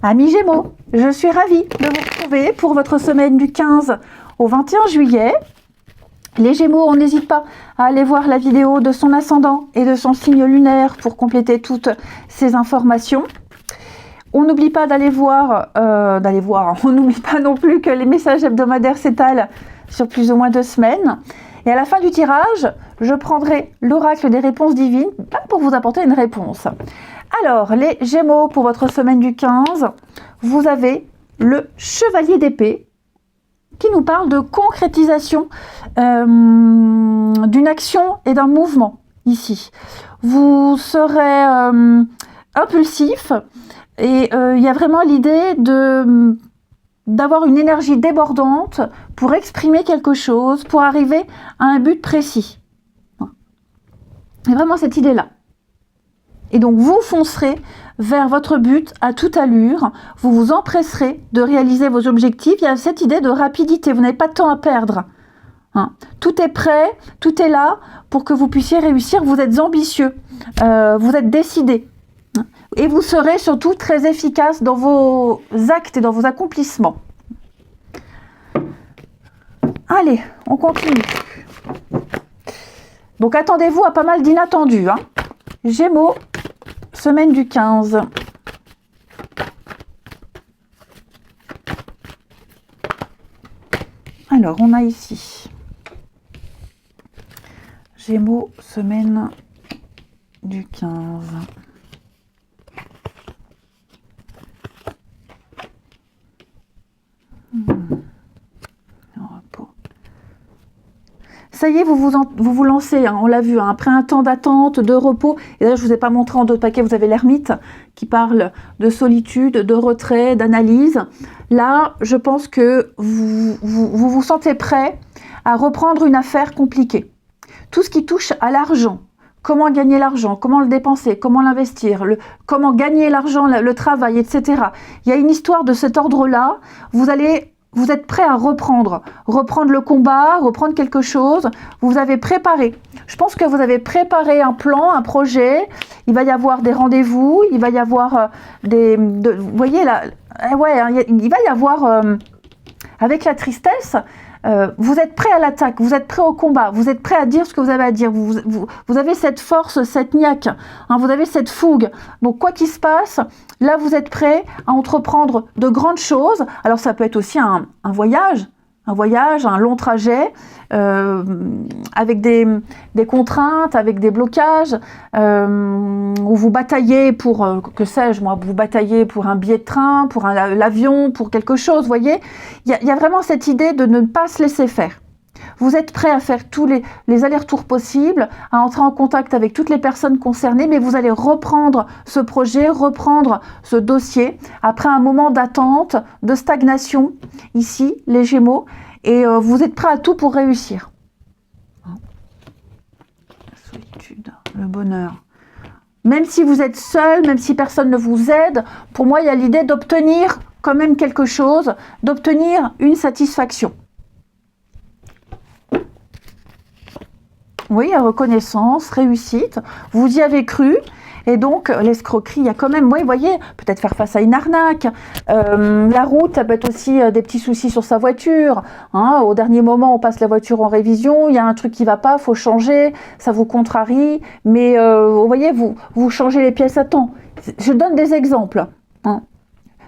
Amis Gémeaux, je suis ravie de vous retrouver pour votre semaine du 15 au 21 juillet. Les Gémeaux, on n'hésite pas à aller voir la vidéo de son ascendant et de son signe lunaire pour compléter toutes ces informations. On n'oublie pas on n'oublie pas non plus que les messages hebdomadaires s'étalent sur plus ou moins 2 semaines. Et à la fin du tirage, je prendrai l'oracle des réponses divines pour vous apporter une réponse. Alors, les Gémeaux, pour votre semaine du 15, vous avez le Chevalier d'épée qui nous parle de concrétisation d'une action et d'un mouvement ici. Vous serez impulsif et il y a vraiment l'idée d'avoir une énergie débordante pour exprimer quelque chose, pour arriver à un but précis. Il y a vraiment cette idée-là. Et donc vous foncerez vers votre but à toute allure, vous vous empresserez de réaliser vos objectifs. Il y a cette idée de rapidité, vous n'avez pas de temps à perdre. Tout est prêt, tout est là pour que vous puissiez réussir, vous êtes ambitieux, vous êtes décidé. Et vous serez surtout très efficace dans vos actes et dans vos accomplissements. Allez, on continue. Donc attendez-vous à pas mal d'inattendus. Gémeaux, semaine du 15. Alors, on a ici Gémeaux, semaine du 15. Ça y est, vous vous lancez, on l'a vu, après un temps d'attente, de repos. Et là, je ne vous ai pas montré en 2 paquets, vous avez l'ermite qui parle de solitude, de retrait, d'analyse. Là, je pense que vous sentez prêt à reprendre une affaire compliquée. Tout ce qui touche à l'argent, comment gagner l'argent, comment le dépenser, comment l'investir, comment gagner l'argent, le travail, etc. Il y a une histoire de cet ordre-là. Vous êtes prêt à reprendre le combat, reprendre quelque chose. Vous avez préparé. Je pense que vous avez préparé un plan, un projet. Il va y avoir des rendez-vous. Il va y avoir vous voyez là, il va y avoir avec la tristesse. Vous êtes prêt à l'attaque, vous êtes prêt au combat, vous êtes prêt à dire ce que vous avez à dire, vous avez cette force, cette niaque, vous avez cette fougue. Donc quoi qu'il se passe, là vous êtes prêt à entreprendre de grandes choses. Alors ça peut être aussi un voyage, un long trajet, avec des contraintes, avec des blocages, où vous bataillez pour, que sais-je moi, vous bataillez pour un billet de train, pour l'avion, pour quelque chose, vous voyez. Il y a vraiment cette idée de ne pas se laisser faire. Vous êtes prêt à faire tous les allers-retours possibles, à entrer en contact avec toutes les personnes concernées, mais vous allez reprendre ce projet, reprendre ce dossier, après un moment d'attente, de stagnation, ici, les Gémeaux, et vous êtes prêt à tout pour réussir. La solitude, le bonheur. Même si vous êtes seul, même si personne ne vous aide, pour moi, il y a l'idée d'obtenir quand même quelque chose, d'obtenir une satisfaction. Oui, reconnaissance, réussite, vous y avez cru, et donc l'escroquerie, il y a quand même, oui, vous voyez, peut-être faire face à une arnaque, la route, ça peut être aussi des petits soucis sur sa voiture, au dernier moment, on passe la voiture en révision, il y a un truc qui ne va pas, il faut changer, ça vous contrarie, mais vous voyez, vous changez les pièces à temps. Je donne des exemples,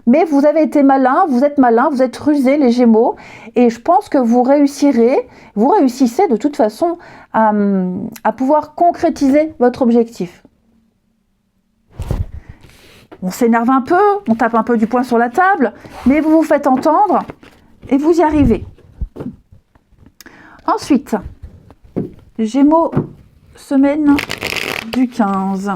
Mais vous avez été malin, vous êtes rusé, les Gémeaux, et je pense que vous réussissez de toute façon à pouvoir concrétiser votre objectif. On s'énerve un peu, on tape un peu du poing sur la table, mais vous vous faites entendre et vous y arrivez. Ensuite, Gémeaux, semaine du 15.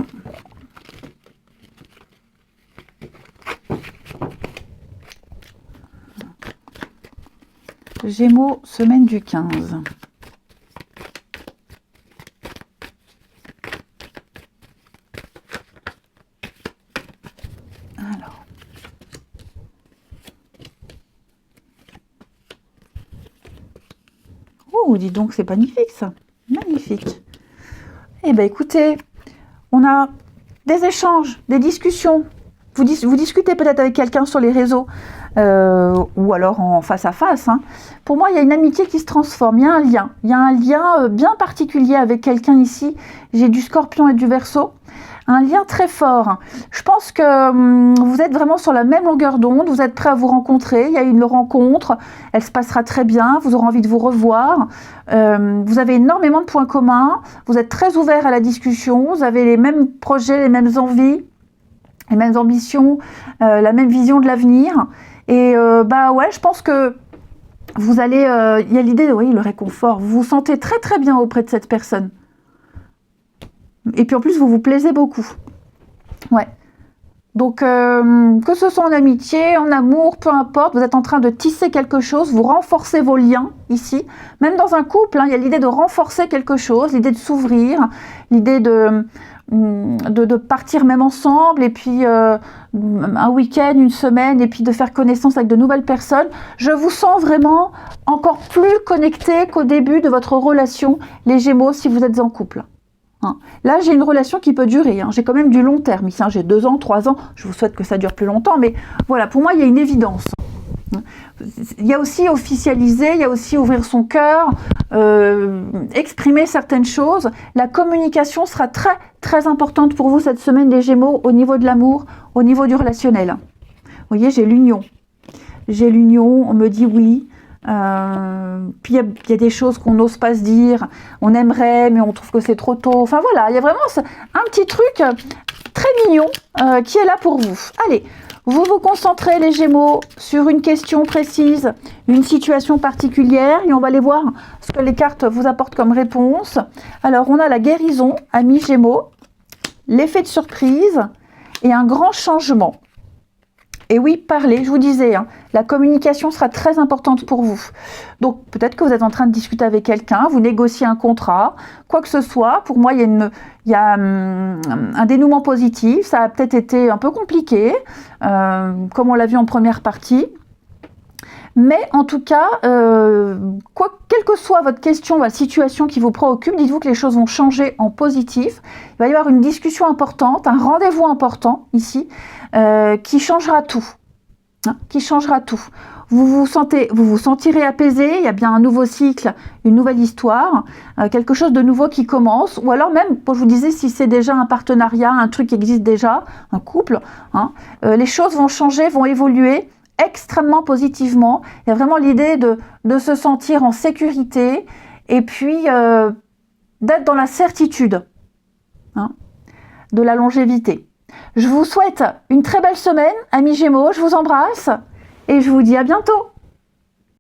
Gémeaux, semaine du 15. Alors. Oh, dis donc, c'est magnifique ça. Magnifique. Eh bien, écoutez, on a des échanges, des discussions vous discutez peut-être avec quelqu'un sur les réseaux ou alors en face à face. Hein. Pour moi, il y a une amitié qui se transforme, il y a un lien. Il y a un lien bien particulier avec quelqu'un ici. J'ai du Scorpion et du Verseau. Un lien très fort. Je pense que vous êtes vraiment sur la même longueur d'onde, vous êtes prêts à vous rencontrer, il y a une rencontre, elle se passera très bien, vous aurez envie de vous revoir, vous avez énormément de points communs, vous êtes très ouverts à la discussion, vous avez les mêmes projets, les mêmes envies, les mêmes ambitions, la même vision de l'avenir. Et ouais, je pense que vous allez... il y a l'idée de, oui, le réconfort, vous vous sentez très très bien auprès de cette personne. Et puis en plus, vous vous plaisez beaucoup. Ouais. Donc, que ce soit en amitié, en amour, peu importe, vous êtes en train de tisser quelque chose, vous renforcez vos liens ici. Même dans un couple, hein, il y a l'idée de renforcer quelque chose, l'idée de s'ouvrir, l'idée de partir même ensemble, et puis un week-end, une semaine, et puis de faire connaissance avec de nouvelles personnes. Je vous sens vraiment encore plus connecté qu'au début de votre relation, les Gémeaux, si vous êtes en couple. Là, j'ai une relation qui peut durer. Hein. J'ai quand même du long terme. Ici, hein, j'ai 2 ans, 3 ans. Je vous souhaite que ça dure plus longtemps. Mais voilà, pour moi, il y a une évidence. Il y a aussi officialiser, il y a aussi ouvrir son cœur, exprimer certaines choses. La communication sera très, très importante pour vous cette semaine, les Gémeaux, au niveau de l'amour, au niveau du relationnel. Vous voyez, j'ai l'union. J'ai l'union, on me dit oui. Puis il y a des choses qu'on n'ose pas se dire, on aimerait mais on trouve que c'est trop tôt, enfin voilà, il y a vraiment un petit truc très mignon qui est là pour vous. Allez, vous vous concentrez les Gémeaux sur une question précise, une situation particulière, et on va aller voir ce que les cartes vous apportent comme réponse. Alors on a la guérison, amis Gémeaux, l'effet de surprise et un grand changement. Et oui, parler, je vous disais, hein, la communication sera très importante pour vous. Donc peut-être que vous êtes en train de discuter avec quelqu'un, vous négociez un contrat, quoi que ce soit. Pour moi, il y a un dénouement positif. Ça a peut-être été un peu compliqué, comme on l'a vu en première partie. Mais en tout cas, quelle que soit votre question, votre situation qui vous préoccupe, dites-vous que les choses vont changer en positif. Il va y avoir une discussion importante, un rendez-vous important ici, qui changera tout. Hein, qui changera tout. Vous vous sentirez apaisé, il y a bien un nouveau cycle, une nouvelle histoire, quelque chose de nouveau qui commence, ou alors même, je vous disais, si c'est déjà un partenariat, un truc qui existe déjà, un couple, hein, les choses vont changer, vont évoluer, extrêmement positivement. Il y a vraiment l'idée de se sentir en sécurité et puis d'être dans la certitude, hein, de la longévité. Je vous souhaite une très belle semaine, amis Gémeaux, je vous embrasse et je vous dis à bientôt.